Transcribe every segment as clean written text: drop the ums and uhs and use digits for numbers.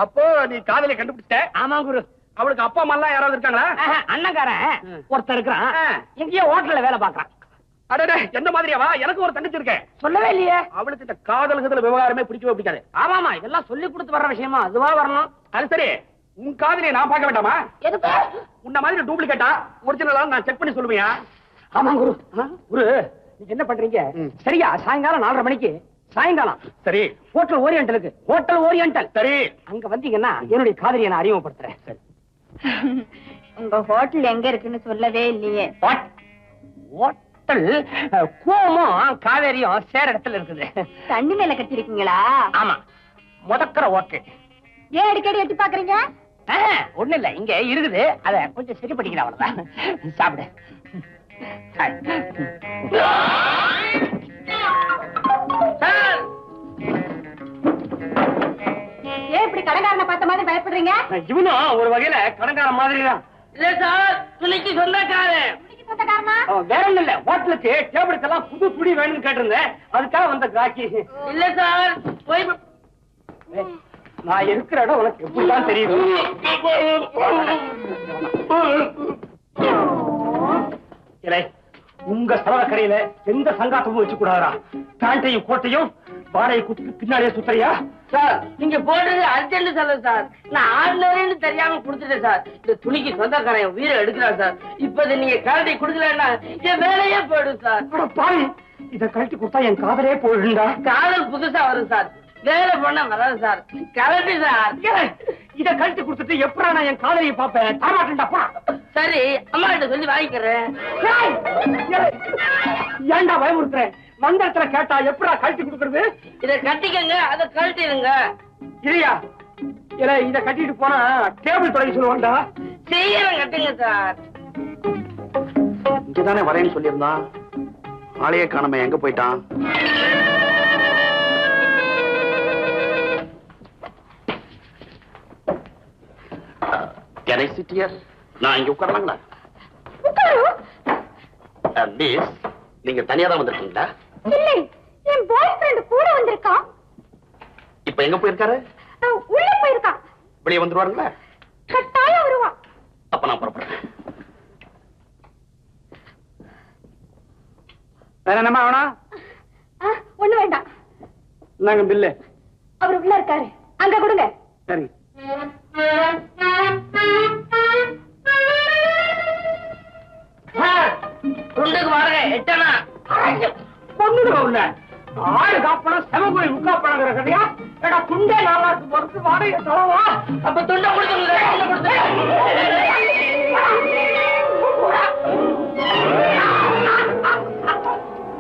அப்போ நீ காதலை கண்டுபிடிச்ச? ஆமா குரு. அவளுக்கு அப்பா அம்மா எல்லாம் யாராவது இருக்காங்களா? அண்ணங்காரன் ஒருத்தர் இருக்கிறான், எங்கேயோ ஹோட்டல்ல வேலை பாக்குறான். அடடே, எந்த மாதிரியாவா? எனக்கு ஒரு தங்கச்சி இருக்கேன். சொல்லவே இல்லையே. அவளுக்கு இந்த காதலுக்கு விவகாரமே பிடிக்கவே பிடிக்காது. ஆமாமா, இதெல்லாம் சொல்லி கொடுத்து வர்ற விஷயமா, அதுவா வரணும். அது சரி, உன் காதலியை நான் பார்க்க வேண்டாமா? எதுக்கு? உன்ன மாதிரி டூப்ளிகேட்டா ஒரிஜினலா நான் செக் பண்ணி சொல்லுவியா? ஆமா குரு. குரு, நீங்க என்ன பண்றீங்க? சரியா சாயங்காலம் 4:30 மணிக்கு, சாயங்காலம் சரி ஹோட்டல் ஓரியண்டலுக்கு, ஹோட்டல் ஓரியண்டல் சரி அங்க வந்தீங்கன்னா என்னுடைய காதலியை நான் அறிமுகப்படுத்துறேன். சரி. உங்க ஹோட்டல் எங்க இருக்குன்னு சொல்லவே இல்லையே. ஹோட்டல் கூவமும் காவேரியும் சேர இடத்துல இருக்குது. தண்ணி மேல கட்டிருக்கீங்களா? ஆமா, முதக்கிற ஹோட்டல். ஏன் அடிக்கடி எட்டி பாக்குறீங்க? ஒண்ணு இல்ல, இங்க இருக்குது, அத கொஞ்சம் சரி பண்ணிக்கிறேன், அவ்வளவுதான். சாப்பிடு. ஏன் இப்படி கடைக்காரனை பார்த்த மாதிரி பயப்படுறீங்க? இவனும் ஒரு வகையில கடங்கார மாதிரி தான். இல்ல சார், துணிக்கு சொந்தக்காரன். சொந்தக்காரனா? வேற ஒண்ணு இல்ல, ஹோட்டலுக்கு டேபிளுக்கெல்லாம் புது துணி வேணும்னு கேட்டிருந்தேன், அதுக்காக வந்த கிராக்கி. இல்ல சார், போய் நான் இருக்கிற இடம் உனக்கு எப்படிதான் தெரியுது? உங்க சலவக்கரையில எந்த சங்காத்தமும் வச்சு கூடாதா? பேண்டையும் கோட்டையும் வாடகை குத்துக்கு பின்னாடியே சுத்தறியா? சார், நீங்க போடுறது அர்ஜென்ட் செலவு சார். நான் ஆர்டினரின்னு தெரியாம கொடுத்துட்டேன் சார். இந்த துணிக்கு சொந்தக்காரன் உயிரை எடுக்கிறான் சார். இப்ப நீங்க கழட்டி கொடுக்கலன்னா என் வேலையே போயிடும் சார். பாரு, இத கழட்டி கொடுத்தா என் காதலே போயிடுண்டா. காதல் புதுசா வரும் சார், வேலை பண்ண வராது சார். கழட்டி சார். இத கழட்டி கொடுத்துட்டு எப்படா நான் என் காதலியை பாப்பேன்? தரமாட்டேன்டாப்பா. சரி, அம்மா கிட்ட சொல்லி வாங்கிக்கிறேன். ஏன்டா பயமுறுத்துறேன்? வந்த இடத்துல கேட்டா எப்படா கழட்டி கொடுக்கறது? இத கட்டிக்கங்க, அத கழட்டிடுங்க. இல்லையா? இல்ல, இத கட்டிட்டு போனா டேபிள் தொடங்கி சொல்லுவாண்டா. செய்யறேன், கட்டுங்க சார். இங்கதானே வரேன்னு சொல்லியிருந்தான். ஆளையே காணாம, எங்க போயிட்டான்? நான் இங்க உட்காரலாங்களா? மிஸ், நீங்க தனியா தான் வந்திருக்கீங்களா? இல்லை, என் பாய் ஃப்ரெண்ட் கூட வந்திருக்கான். இப்ப எங்க போயிருக்காரு? உள்ள போயிருக்கான். வெளியே வந்துருவாருங்களா? கட்டாயம் வருவான். அப்ப நான் புறப்படுறேன். வேற என்னமா வேணா? ஒண்ணு வேண்டாம். நாங்க பில்லு. அவர் உள்ள இருக்காரு, அங்க கொடுங்க. சரி. துண்டுக்கு வாங்க, எட்டனா கொண்டுடுவோம். உள்ள ஆடு காப்பணம், செவகோயில் முக்காப்பணங்கிற கதையா? ஏடா, துண்டே நாளாக்கு பொறுத்து வாடகை தரவா? அப்ப துண்டை கொடுத்துருங்க.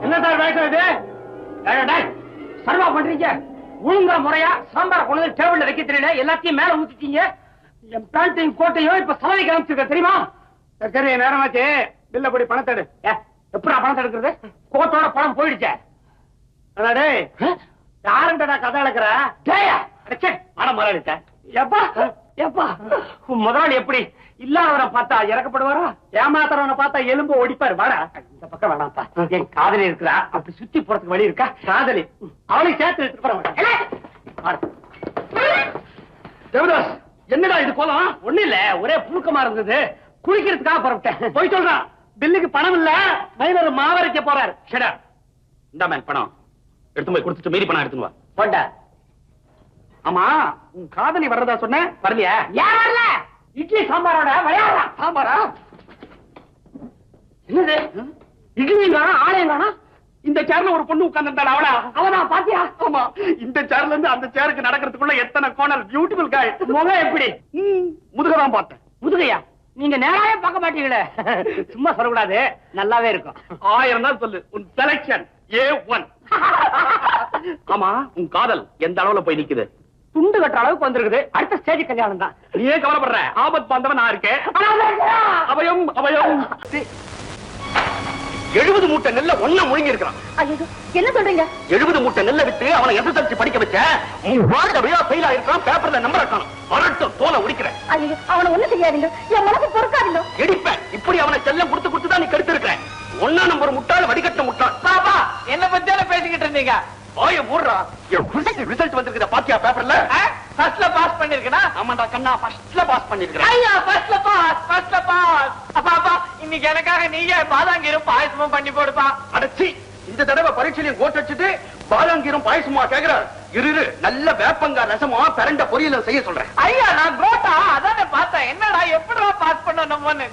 என்ன சார் வேஷம் இது? சர்வா பண்றீங்க ஒழுங்கா முறையா? சாம்பார் கொண்டு டேபிள்ல வைக்க தெரியல, எல்லாத்தையும் மேல ஊத்திட்டீங்க. என் பேண்டையும் கோட்டையும் இப்ப சலவை காமிச்சிருக்க தெரியுமா? சரி, நேரமாச்சு, பில்ல படி பணத்தை எடு. எப்படா பணத்தை எடுக்கிறது? கோட்டோட பணம் போயிடுச்சே. யாருண்டா கதை அளக்குற? எப்பா முதலாளி எப்படி இல்லாதவரை பார்த்தா இறக்கப்படுவாரா? ஏமாத்துறவனை பார்த்தா எலும்பு ஒடிப்பாரு. வாடா, இந்த பக்கம் வேணாப்பா. என் காதலி இருக்கிறா, அப்படி சுத்தி போறதுக்கு வழி இருக்கா? காதலி, அவளை சேர்த்து எடுத்துட்டு போற. தேவதாஸ், என்னடா இது கோலம்? ஒண்ணு இல்ல, ஒரே புழுக்கமா இருந்தது, குளிக்கிறதுக்காக புறப்பட்டேன். போய் சொல்றான், பில்லுக்கு பணம் இல்ல, மைனர் மாவரைக்க போறாரு. ஷடா, இந்த மேன் பணம் எடுத்து போய் கொடுத்துட்டு மீறி பணம் எடுத்துன்னு வா. போட்ட. ஆமா, உன் காதலி வர்றதா சொன்ன, வரலையா? ஏன் வரல? இட்லி சாம்பாரோட விளையாடுறா. சாம்பாரா? என்னது? இட்லியும் காணும், ஆலயம் காணும். இந்த சேர்ல ஒரு பொண்ணு உட்கார்ந்துருந்தாள், அவளா? அவனா பாத்தியா? ஆமா, இந்த சேர்ல இருந்து அந்த சேருக்கு நடக்கிறதுக்குள்ள எத்தனை கோணல். பியூட்டிஃபுல் காய். முகம் எப்படி? முதுகதான் பார்த்தேன். முதுகையா? நீங்க நேராவே பார்க்க மாட்டீங்களே. சும்மா சொல்லக்கூடாது, நல்லாவே இருக்கும். 1000 தான் சொல்லு. உன் செலக்ஷன் A1. ஆமா, உன் காதல் எந்த அளவுல போய் நிக்குது? துண்டு கட்டுற அளவுக்கு வந்திருக்குது. அடுத்த ஸ்டேஜ் கல்யாணம் தான். நீ ஏன் கவலைப்படுற? ஆபத் பாந்தவன் நான் இருக்கேன். அபயம் அபயம். 70 மூட்டை நெல்ல ஒண்ணா முழுங்கி இருக்கிறான். என்ன சொல்றீங்க? 70 மூட்டை நெல்ல விட்டு அவனை எதிர்த்து படிக்க வச்ச ஃபெயில் ஆயிருக்கான். பேப்பர்ல நம்பர் இருக்கான். வரட்டும், தோலை உடிக்கிறேன். அவனை ஒண்ணு செய்யாதீங்க, என் மனசு பொறுக்காதீங்க. இடிப்பேன். இப்படி அவனை செல்லம் கொடுத்து தான் நீ கெடுத்து இருக்கிற. ஒன்னா நம்பர் முட்டாள், வடிகட்ட முட்டாள். பாப்பா, என்ன பத்தியால பேசிக்கிட்டு இருந்தீங்க? ரிசல்ட் வந்திருக்குதா பாத்தியா பேப்பர்ல? ஃபர்ஸ்ட்ல பாஸ் பண்ணிருக்கனா? ஆமாண்டா கண்ணா, ஃபர்ஸ்ட்ல பாஸ் பண்ணிருக்கேன். ஐயா ஃபர்ஸ்ட்ல பாஸ். அப்பா இன்னைக்கு எனக்காக நீங்க பாதாங்கீரும் பாயசமும் பண்ணி போடுப்பா. அடச்சி, இந்த தடவை பரீட்சையிலும் கோட் வச்சுட்டு பாதாங்கீரும் பாயசமா கேக்குறாரு. இரு நல்ல வேப்பங்கா ரசமா பிரண்ட பொரியல செய்ய சொல்றேன். ஐயா நான் கோட்டா அதானே பார்த்தேன். என்னடா எப்படிடா பாஸ் பண்ணணும்னு?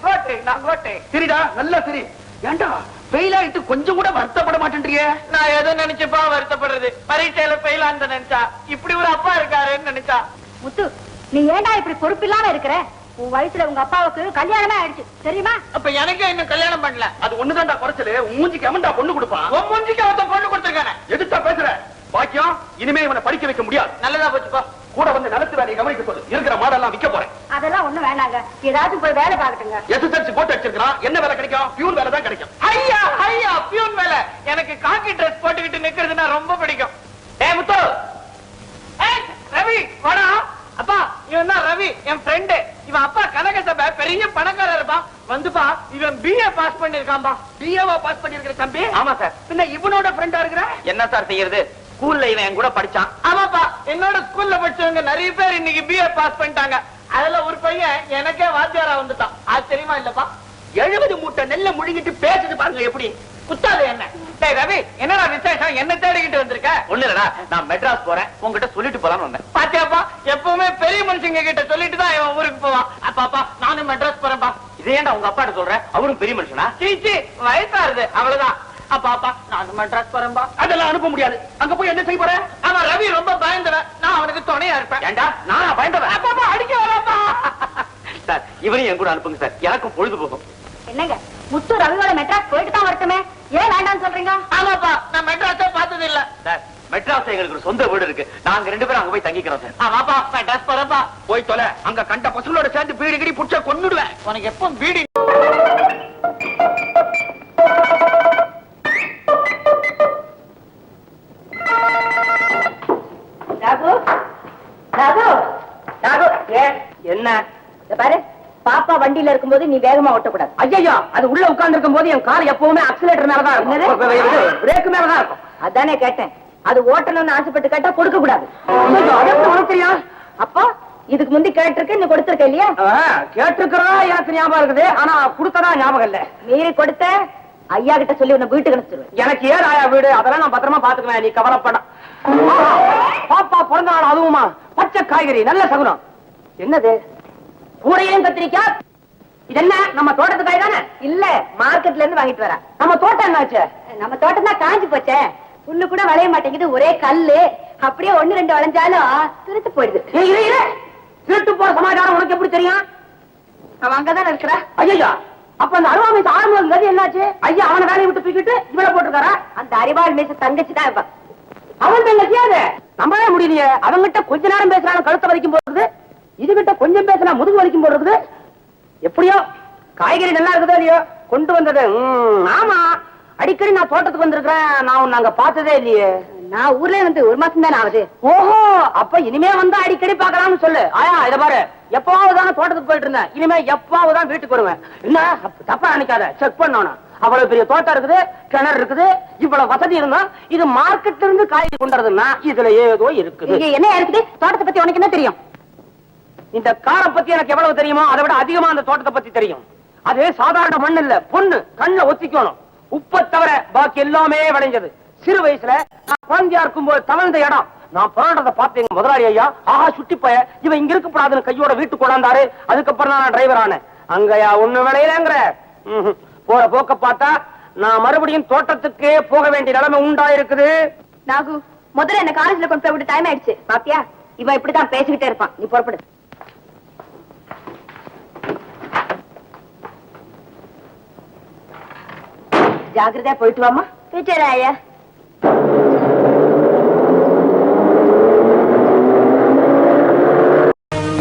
நான் கோட்டை. சரிடா, நல்லா சரி. ஏண்டா ஃபெயில் ஆயிட்டு கொஞ்சம் கூட வருத்தப்பட மாட்டேன்றியே? நான் எதை நினைச்சுப்பா வருத்தப்படுறது? பரீட்சையில ஃபெயில் ஆனது நினைச்சா, இப்படி ஒரு அப்பா இருக்காருன்னு நினைச்சா. முத்து, நீ ஏன்டா இப்படி பொறுப்பு இல்லாம இருக்கிற? உன் வயசுல உங்க அப்பாவுக்கு கல்யாணமே ஆயிடுச்சு தெரியுமா? அப்ப எனக்கு இன்னும் கல்யாணம் பண்ணல. அது ஒண்ணுதான்டா குறைச்சலு. உன் மூஞ்சிக்கு எவன்டா பொண்ணு கொடுப்பான்? உன் மூஞ்சிக்கு அவன் பொண்ணு கொடுத்திருக்கானே. எதுக்கா பேசுற? பாக்கியம், இனிமே இவனை படிக்க வைக்க முடியாது. நல்லதா போச்சுப்பா. கூட வந்து நிலத்து வேலையை கவனிக்க சொல்லு. இருக்கிற மாடெல்லாம் விற்க போறேன். அதெல்லாம் ஒண்ணும் வேணாங்க, ஏதாச்சும் போய் வேலை பார்க்கட்டுங்க. எஸ்எஸ்எல்சி போட்டு வச்சிருக்கான். என்ன வேலை கிடைக்கும்? பியூன் வேலை தான் கிடைக்கும். ஐயா பியூன் வேலை. எனக்கு காக்கி ட்ரெஸ் போட்டுக்கிட்டு நிக்கிறதுனா ரொம்ப பிடிக்கும். முத்து, ரவி வாடா. அப்பா இவன் தான் ரவி, என் ஃப்ரெண்டு. இவன் அப்பா கனகசபை பெரிய பணக்காரர் இருப்பான். வந்துப்பா, இவன் பிஏ பாஸ் பண்ணிருக்கான்பா. பிஏவா பாஸ் பண்ணிருக்கிற தம்பி? ஆமா சார். பின்ன இவனோட ஃப்ரெண்டா இருக்கிற? என்ன சார் செய்யறது? ஸ்கூல்ல இவன் என் கூட படிச்சான். ஆமாப்பா, என்னோட ஸ்கூல்ல படிச்சவங்க நிறைய பேர் இன்னைக்கு பிஏ பாஸ் பண்ணிட்டாங்க. அதுல ஒரு பையன் எனக்கே வாத்தியாரா வந்துட்டான். ஆச்சரியமா இல்லப்பா? 70 மூட்டை நெல்ல முழுங்கிட்டு பேசுது பாருங்க எப்படி. குத்தாது என்ன? டேய் ரவி, என்னடா விசேஷம்? என்ன தேடிக்கிட்டு வந்திருக்க? ஒண்ணு இல்லடா, நான் மெட்ராஸ் போறேன், உங்ககிட்ட சொல்லிட்டு போலான்னு வந்தேன். பாத்தியாப்பா, எப்பவுமே பெரிய மனுஷங்க கிட்ட சொல்லிட்டு தான் இவன் ஊருக்கு போவான். அப்பாப்பா நானும் மெட்ராஸ் போறேன்பா. இதே ஏன்டா உங்க அப்பாட்ட சொல்ற? அவரும் பெரிய மனுஷனா? சீச்சி, வயசாருது அவ்வளவுதான். அப்பாப்பா நானும் மெட்ராஸ் போறேன்பா. அதெல்லாம் அனுப்ப முடியாது. அங்க போய் என்ன செய்ய போற? அவன் ரவி ரொம்ப பயந்தவன், நான் அவனுக்கு துணையா இருப்பேன். ஏண்டா நான் பயந்தவன்? அப்பாப்பா அடிக்க வராப்பா. சார், இவரையும் என் கூட அனுப்புங்க சார், எனக்கும் பொழுது போகும். என்னங்க, முத்து ரவியோட மெட்ராஸ் போயிட்டு தான் வரட்டுமே, ஏன் வேண்டாம்னு சொல்றீங்க? ஆமாப்பா, நான் மெட்ராஸே பார்த்தது இல்ல. சார், மெட்ராஸ் எங்களுக்கு ஒரு சொந்த வீடு இருக்கு. நாங்க 2 பேரும் அங்க போய் தங்கிக்கிறோம் சார். ஆமாப்பா, மெட்ராஸ் போறப்பா. போய் தொலை. அங்க கண்ட பசங்களோட சேர்ந்து பீடி கிடி புடிச்ச கொன்னுடுவேன். உனக்கு எப்போ பீடி? ராகு, ராகு, ராகு, என்ன பாரு, பாப்பா வண்டியில இருக்கும்போது நீ வேகமா ஓட்டக்கூடாது. ஐயா, அது உள்ள உட்கார்ந்து இருக்கும் போது என் கார் எப்பவுமே அக்சிலேட்டர் மேலதான் இருக்கும், பிரேக் மேலதான் இருக்கும். அதானே கேட்டேன். அது ஓட்டணும்னு ஆசைப்பட்டு கேட்டா கொடுக்க கூடாது. உனக்கு தெரியும்? அப்போ இதுக்கு முந்தி கேட்டிருக்க, நீ கொடுத்திருக்க இல்லையா? கேட்டிருக்கிறதா எனக்கு ஞாபகம் இருக்குது, ஆனா கொடுத்ததா ஞாபகம் இல்ல. மீறி கொடுத்த ஐயா கிட்ட சொல்லி உன்னை வீட்டுக்கு அனுப்பிச்சிருவேன். எனக்கு ஏன் ஆயா வீடு, அதெல்லாம் நான் பத்திரமா பாத்துக்குவேன், நீ கவலைப்பட. பாப்பா பிறந்த நாள், அதுவுமா பச்சை காய்கறி, நல்ல சகுனம். என்னது? கூடையும் கத்திரிக்காய். இது என்ன, நம்ம தோட்டத்து காய் தானே? இல்ல, மார்க்கெட்ல இருந்து வாங்கிட்டு வர. நம்ம தோட்டம் என்னாச்சு? நம்ம தோட்டம் தான் காஞ்சு போச்சே, புல்லு கூட வளைய மாட்டேங்குது, ஒரே கல்லு. அப்படியே 1-2 வளைஞ்சாலும் திருத்து போயிடுது. திருட்டு போற சமாச்சாரம் உனக்கு எப்படி தெரியும்? அவன் அங்கதானே இருக்கிறா. ஐயா, அப்ப அந்த அருவாமை ஆரம்பம் கதி என்னாச்சு? ஐயா அவனை வேலையை விட்டு தூக்கிட்டு இவளை போட்டுருக்காரா? அந்த அறிவாள் மீச தங்கச்சி தான் இருப்பான். அவன் தங்கச்சியாது நம்பவே முடியலையே. அவங்கிட்ட கொஞ்ச நேரம் பேசுறாலும் கழுத்தை வரைக்கும் போடுறது, இதுகிட்ட கொஞ்சம் பேசினா முதுகு வரைக்கும் போடுறது. எப்படியோ காய்கறி நல்லா இருக்குதோ இல்லையோ கொண்டு வந்தது. ஆமா, அடிக்கடி நான் தோட்டத்துக்கு வந்திருக்கிறேன், நான் உன்னை அங்க பார்த்ததே இல்லையே. நான் ஊர்ல வந்து 1 மாசம் தானே ஆகுது. ஓஹோ, அப்ப இனிமே வந்து அடிக்கடி பாக்கலாம்னு சொல்லு. ஆயா இத பாரு, எப்பாவதுதான் தோட்டத்துக்கு போயிட்டு இருந்தேன், இனிமே எப்பாவதுதான் வீட்டுக்கு வருவேன். என்ன தப்பா நினைக்காத, செக் பண்ணணும். அவ்வளவு பெரிய தோட்டம் இருக்குது, கிணறு இருக்குது, இவ்வளவு வசதி இருந்தா இது மார்க்கெட்ல இருந்து காய்கறி கொண்டுறதுன்னா இதுல ஏதோ இருக்குது. என்ன இருக்குது? தோட்டத்தை பத்தி உனக்கு என்ன தெரியும்? இந்த காரை பத்தி எனக்கு எவ்வளவு தெரியுமோ அதை விட அதிகமா அந்த தோட்டத்தை பத்தி தெரியும். அது சாதாரண மண் இல்ல, பொண்ணு கண்ணுல ஒத்திக்கணும். உப்பை தவிர பாக்கி எல்லாமே விளைஞ்சது. சிறு வயசுல நான் குழந்தையா இருக்கும்போது தவழ்ந்த இடம் நான் புரண்டதை பார்த்தேன். முதலாளி ஐயா, ஆஹா சுட்டி போய இவன் இங்க இருக்கப்படாதுன்னு கையோட வீட்டுக்கு கொண்டாந்தாரு. அதுக்கப்புறம் தான் நான் டிரைவர் ஆனேன். அங்கயா ஒண்ணு விளையலங்கிற போற போக்க பார்த்தா நான் மறுபடியும் தோட்டத்துக்கே போக வேண்டிய நிலைமை உண்டாயிருக்குது. நாகு, முதல்ல என்ன காலேஜ்ல கொண்டு போய் விட்டு டைம் ஆயிடுச்சு. பாத்தியா, இவன் இப்படித்தான் பேசிக்கிட்டே இருப்பான். நீ புறப்படு. ஜாகிரதையா போயிட்டு வாமா. போயிட்டு ஐயா.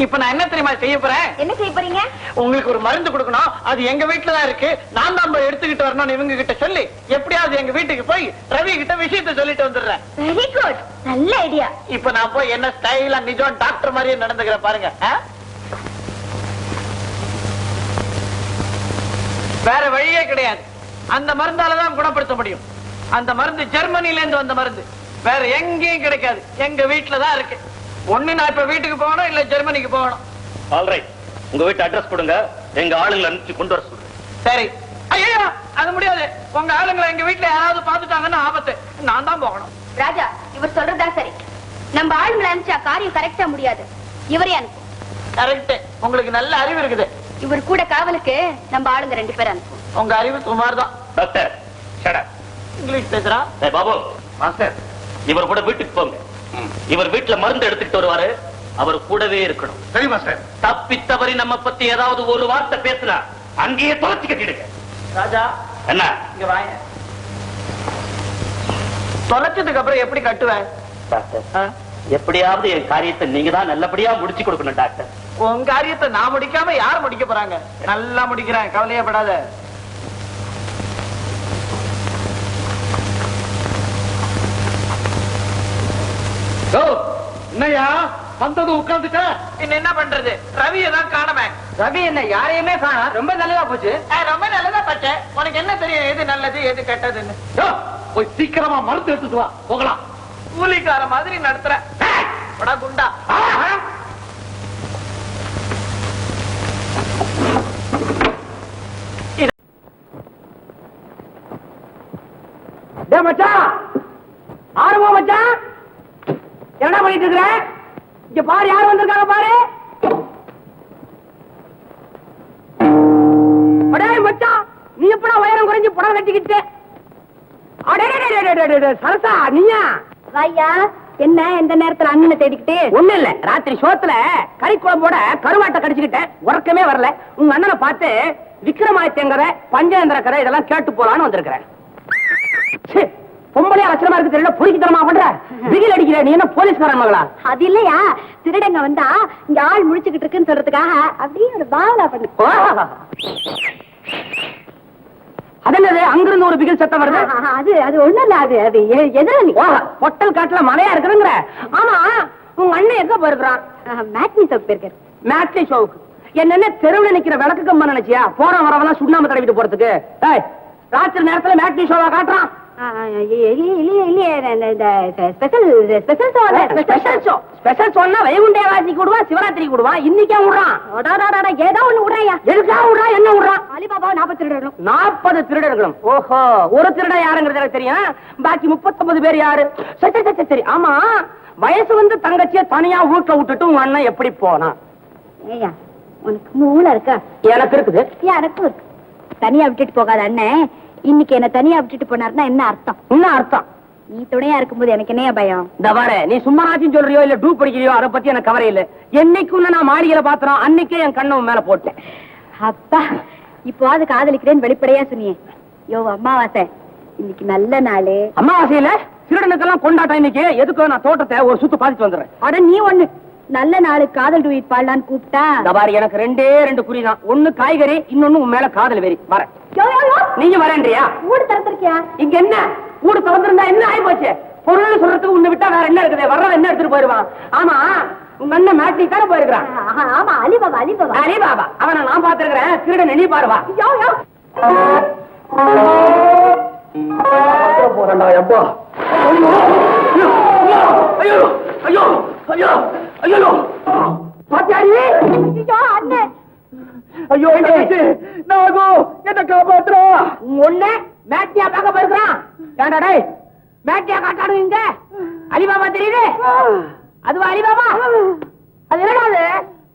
இப்ப நான் என்ன தெரியுமா செய்ய போறேன்? என்ன செய்ய போறீங்க? உங்களுக்கு ஒரு மருந்து கொடுக்கணும், அது எங்க வீட்டுல தான் இருக்கு. நான் தான் போய் எடுத்துக்கிட்டு வரணும். இவங்க கிட்ட சொல்லி எப்படியாவது எங்க வீட்டுக்கு போய் ரவி கிட்ட விஷயத்தை சொல்லிட்டு வந்துடுறேன். வெரி குட், நல்ல ஐடியா. இப்ப நான் போய் என்ன ஸ்டைலா நிஜம் டாக்டர் மாதிரியே நடந்துக்கிறேன் பாருங்க. வேற வழியே கிடையாது. அந்த மருந்தாலதான் குணப்படுத்த முடியும். அந்த மருந்து ஜெர்மனில இருந்து வந்த மருந்து, வேற எங்கேயும் கிடைக்காது. எங்க வீட்டுல தான் இருக்கு. ஒண்ணு நான் இப்ப வீட்டுக்கு போகணும் இல்ல ஜெர்மனிக்கு போகணும். ஆல்ரைட், உங்க வீட்டு அட்ரஸ் கொடுங்க, எங்க ஆளுங்களை அனுப்பிச்சு கொண்டு வர சொல்றேன். சரி. ஐயா அது முடியாது. உங்க ஆளுங்களை எங்க வீட்டுல யாராவது பாத்துட்டாங்கன்னு ஆபத்து. நான் தான் போகணும். ராஜா, இவர் சொல்றதா சரி. நம்ம ஆளுங்களை அனுப்பிச்சா காரியம் கரெக்டா முடியாது. இவரே அனுப்பும். கரெக்ட். உங்களுக்கு நல்ல அறிவு இருக்குது. இவர் கூட காவலுக்கு நம்ம ஆளுங்க 2 பேர் அனுப்பும். உங்க அறிவு சுமார் தான். Doctor, shut up. இங்கிலீஷ் பேசுறா. ஏய் பாபு, மாஸ்டர், இவர் கூட வீட்டுக்கு போங்க. இவர் வீட்டுல மருந்து எடுத்துக்கிட்டு வருவாரு, அவர் கூடவே இருக்கணும். சரி மாஸ்டர். தப்பி தவறி நம்ம பத்தி ஏதாவது ஒரு வார்த்தை பேசினா அங்கேயே தொலைச்சு கட்டிடுங்க. ராஜா என்ன? இங்க வாங்க. தொலைச்சதுக்கு அப்புறம் எப்படி கட்டுவேன்? டாக்டர், எப்படியாவது என் காரியத்தை நீங்க தான் நல்லபடியா முடிச்சு கொடுக்கணும் டாக்டர். உன் காரியத்தை நான் முடிக்காம யார் முடிக்க போறாங்க? நல்லா முடிக்கிறேன், கவலையப்படாத. என்னையா வந்தது உட்கார்ந்துட்ட? என்ன பண்றது? ரவியை தான் காணமே. ரவி என்ன யாரையுமே காணா? ரொம்ப நல்லதா போச்சு. ரொம்ப நல்லதா பச்சை. உனக்கு என்ன தெரியும் எது நல்லது எது கெட்டதுன்னு? போய் சீக்கிரமா மருந்து எடுத்துட்டு வா, போகலாம். கூலிக்கார மாதிரி நடத்துற குண்டா. மச்சான், ஆரம்பம் மச்சான், என்ன பண்ணிட்டு இருக்கிற? இங்க பாரு, யார் வந்திருக்காங்க பாரு. அடே மச்சான், நீ எப்படா உயரம் குறைஞ்சு புடவை கட்டிக்கிட்டு? அடே சரசா, நீயா? ஐயா, என்ன இந்த நேரத்துல அண்ணனை தேடிக்கிட்டு? ஒண்ணு இல்ல, ராத்திரி சோத்துல கறி குழம்போட கருவாட்டை கடிச்சுக்கிட்டேன், உறக்கமே வரல. உங்க அண்ணனை பார்த்து விக்ரமாதித்யங்கரை, பஞ்சேந்திர கரை இதெல்லாம் கேட்டு போலான்னு வந்திருக்கிறேன். பொம்பளையா லட்சணமா இருக்கு தெரியல, பொறுக்கித்தனமா பண்ற, பிகில் அடிக்கிற. நீ என்ன போலீஸ்காரன் மகளா? அது இல்லையா, திருடங்க வந்தா இங்க ஆள் முடிச்சுக்கிட்டு இருக்குன்னு சொல்றதுக்காக அப்படியே ஒரு பாவலா பண்ணு. அதென்னது அங்கிருந்து ஒரு பிகில் சத்தம் வருது? அது அது ஒண்ணும் இல்ல, அது அது எதிராளி. பொட்டல் காட்டுல மழையா இருக்குதுங்கிற. ஆமா, உங்க அண்ணன் எங்க போயிருக்கிறான்? மேட்னி ஷோக்கு போயிருக்காரு. மேட்னி ஷோவுக்கு? என்னென்ன தெருவுல நிக்கிற விளக்கு கம்பா நினைச்சியா? போற வரவெல்லாம் சுண்ணாம்பு தடவிட்டு போறதுக்கு? ராத்திரி நேரத்துல மேட்னி ஷோவா காட்டுறான்? ஸ்பெஷல் ஷோன்னா வைகுண்டேவாசி கூடுவான், சிவராத்திரி கூடுவான், இன்னைக்கே விடுறான். ஏதோ ஒண்ணு விடுறாயா? எதுக்கா விடுறான்? என்ன விடுறான்? அலிபாபா 40 திருடர்களும். 40 திருடர்களும்? ஓஹோ, ஒரு திருடன் யாருங்கிறது எனக்கு தெரியும், பாக்கி 39 பேர் யாரு? சரி. ஆமா, வயசு வந்து தங்கச்சிய தனியா வீட்டுல விட்டுட்டு உங்க அண்ணன் எப்படி போனா? ஏயா, உனக்கு மூளை இருக்கா? எனக்கு இருக்குது. எனக்கும் இருக்கு. தனியா விட்டுட்டு போகாத அண்ணன் இன்னைக்கு என்ன தனியா விட்டுட்டு போனாருன்னா என்ன அர்த்தம்? என்ன அர்த்தம்? நீ துணையா இருக்கும்போது எனக்கு என்ன பயம்? இந்த பாரு, நீ சும்மாராச்சும் சொல்றியோ இல்ல டூ படிக்கிறியோ அதை பத்தி எனக்கு கவலை இல்ல. என்னைக்கு நான் மாளிகையில பாத்துறோம், அன்னைக்கே என் கண்ணு மேல போட்டேன். அப்பா, இப்போது காதலிக்கிறேன்னு வெளிப்படையா சொன்னியே. யோ அம்மாவாசை, இன்னைக்கு நல்ல நாளு. அம்மாவாசையில திருடனுக்கெல்லாம் கொண்டாட்டம் இன்னைக்கு. எதுக்கு நான் தோட்டத்தை ஒரு சுத்து பாதிச்சு வந்துடுறேன். அட நீ ஒண்ணு நல்ல நாளு காதல் டூயிட் பாடலான்னு கூப்பிட்டா. இந்த பாரு, எனக்கு 2 குறிதான். ஒண்ணு காய்கறி, இன்னொன்னு உன் மேல காதல் வெறி. வரேன். நீங்க வரேன்றியா? ஊடு திறந்திருக்கியா? இங்க என்ன ஊடு திறந்திருந்தா என்ன ஆகி போச்சு? பொருள் சொல்றதுக்கு உன்னை விட்டா வேற என்ன இருக்குது? வர்றவன் என்ன எடுத்துட்டு போயிருவான்? ஆமா, உங்க அண்ணன் மேட்னி தானே போயிருக்கான். ஆமா, அலிபாபா. அலிபாபா அவனை நான் பாத்துருக்கிறேன். திருடன் நீ பாருவா. போறா எப்போ? ஐயோ ஐயோ ஐயோ ஐயோ பாத்தியாரி? அண்ணே, ஐயோ நாகு என்ன காப்பாத்துறா? ஒண்ணு மேட்டியா பார்க்க போயிருக்கான். ஏண்டா டேய், மேட்டியா காட்டாடுங்க. அலிபாபா தெரியுது? அதுவா அலிபாபா? அது என்னடாது?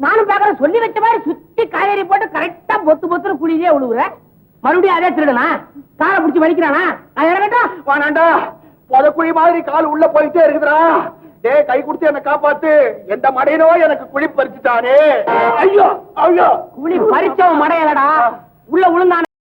நானும் பாக்குறேன், சொல்லி வச்ச மாதிரி சுத்தி காய்கறி போட்டு கரெக்டா பொத்து குழியிலே விழுவுற. மறுபடியும் அதே திருடனா? காலை பிடிச்சி வலிக்கிறானா? நான் இறங்கட்டா? வாண்டாண்டா, புதக்குழி மாதிரி கால் உள்ள போயிட்டே இருக்குதுடா. டே, கை கொடுத்து என்ன காப்பாத்து. எந்த மடையனோ எனக்கு குழி பறிச்சுட்டானே. ஐயோ ஐயோ, குழி பறிச்சவன் மடையலடா, உள்ள விழுந்தான